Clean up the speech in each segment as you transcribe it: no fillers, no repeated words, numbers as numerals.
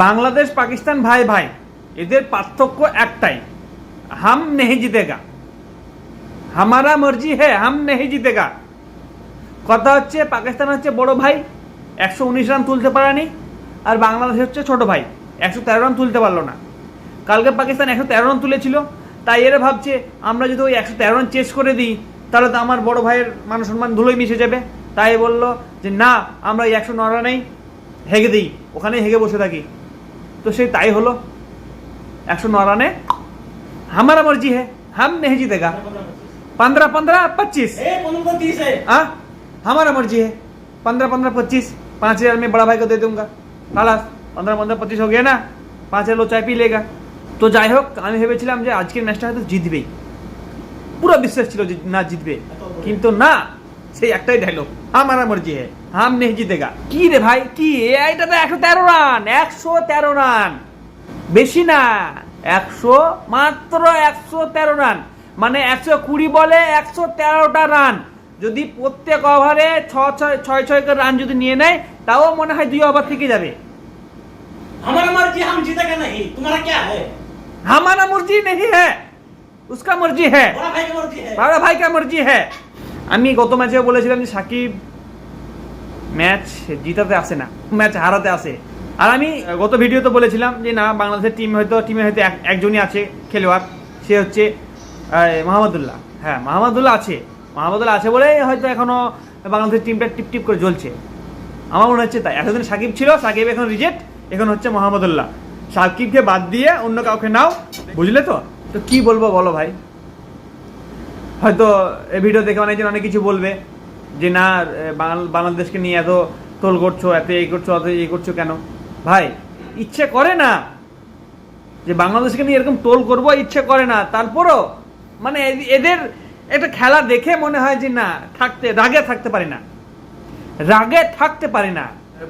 বাংলাদেশ পাকিস্তান ভাই ভাই, এদের পার্থক্য একটাই, হাম নেহি জিতেগা, হামারা মর্জি হে হাম নেহি জিতেগা। কথা হচ্ছে পাকিস্তান হচ্ছে বড় ভাই, 119 রান তুলতে পারেনি, আর বাংলাদেশ হচ্ছে ছোট ভাই, 113 রান তুলতে পারলো না। কালকে পাকিস্তান 113 রান তুলেছিল, তাই এরা ভাবছে আমরা যদি ওই 113 রান চেস করে দিই তাহলে তো আমার বড় ভাইয়ের মান সম্মান ধুলোয় মিশে যাবে। তাই বললো যে না, আমরা এই 109 রানেই হেগে দিই, ওখানেই হেগে বসে থাকি। তো সেই তাই হলো, 109 রানে हमारा मर्जी है, हम नहीं जीतेगा। 15-15-25 हमारा मर्जी है, 15-15-25, 5,000 में बड़ा भाई को दे दूंगा। खालास 15-15-25 हो गया ना, 5,000 लो चाय पी लेगा। তো যাই হোক, আমি ভেবেছিলাম যে আজকের ম্যাচটা হয়তো জিতবেই, পুরো বিশ্বাস ছিল যে না জিতবে, কিন্তু না, সেই একটাই ডায়লগ, हमारा मर्जी है हम नहीं जीतेगा। কি রে ভাই, কি এইটা তো 113 রান, 113 রান, বেশি না, 100 মাত্র 113 রান, মানে 120 বলে 113টা রান। যদি প্রত্যেক ওভারে 6 করে রান যদি নিয়ে নেয়, তাও মনে হয় 2 ওভার থেকে যাবে। हमारा मर्जी हम जीतेगा नहीं, तुम्हारा क्या है? हमारा मर्जी नहीं है, उसका मर्जी है, बड़ा भाई की मर्जी है, बड़ा भाई का मर्जी है। আমি গত ম্যাচে বলেছিলাম যে সাকিব ম্যাচ জিতাতে আসে না, ম্যাচ হারাতে আসে। আর আমি গত ভিডিওতে বলেছিলাম যে না, বাংলাদেশের টিমে হয়তো একজনই আছে খেলোয়াড়, সে হচ্ছে মাহমুদুল্লাহ। হ্যাঁ, মাহমুদুল্লাহ আছে বলে হয়তো এখনো বাংলাদেশের টিমটা টিপ করে জ্বলছে, আমার মনে হচ্ছে তাই। এতদিন সাকিব ছিল, সাকিব এখন রিজেক্ট, এখন হচ্ছে মাহমুদুল্লাহ। সাকিবকে বাদ দিয়ে অন্য কাউকে নাও, বুঝলে তো? তো কি বলবো বলো ভাই, হয়তো এই ভিডিও দেখে অনেক কিছু বলবে যে না, বাংলাদেশকে নিয়ে এত তোল করছো, এত এই করছো কেন? ভাই, ইচ্ছে করে না যে বাংলাদেশকে নিয়ে এরকম টোল করবো, ইচ্ছে করে না। তারপরও মানে এদের একটা খেলা দেখে মনে হয় যে না, রাগে থাকতে পারি না,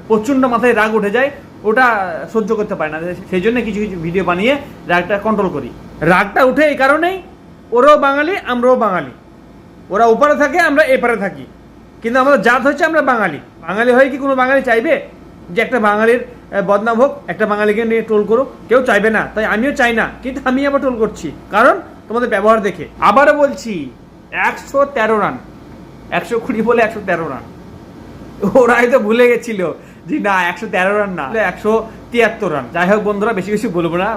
প্রচন্ড মাথায় রাগ উঠে যায়, ওটা সহ্য করতে পারি না। সেই জন্য কিছু ভিডিও বানিয়ে রাগটা কন্ট্রোল করি। রাগটা উঠে এই কারণেই, ওরাও বাঙালি আমরাও বাঙালি, ওরা ওপারে থাকে আমরা এপারে থাকি, কিন্তু আমাদের জাত হচ্ছে আমরা বাঙালি। বাঙালি হয়ে কি কোনো বাঙালি চাইবে যে একটা বাঙালির বদনাম হোক, একটা বাঙালিকে নিয়ে ট্রোল করুক? কেউ চাইবে না, তাই আমিও চাই না, কিন্তু আমি আবার ট্রোল করছি কারণ তোমাদের ব্যবহার দেখে। আবারও বলছি, 113 রান, 120 বলে 113 রান, ওরা হয়তো ভুলে গেছিল যে না 113 রান না, 173 রান। যাই হোক বন্ধুরা, বেশি বলবো না,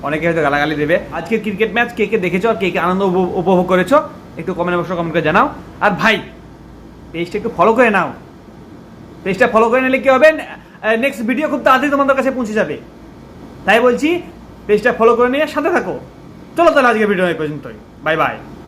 অনেকে হয়তো গালাগালি দেবে। আজকের ক্রিকেট ম্যাচ কে কে দেখেছো আর কে কে আনন্দ উপভোগ করেছো একটু কমেন্ট বক্সে কমেন্ট করে জানাও। আর ভাই, পেজটা একটু ফলো করে নাও, পেজটা ফলো করে নিলে কি হবে, নেক্সট ভিডিও খুব তাড়াতাড়ি তোমাদের কাছে পৌঁছে যাবে। তাই বলছি, পেজটা ফলো করে নিয়ে সাথে থাকো। চলো তাহলে আজকের ভিডিও এই পর্যন্তই, বাই বাই।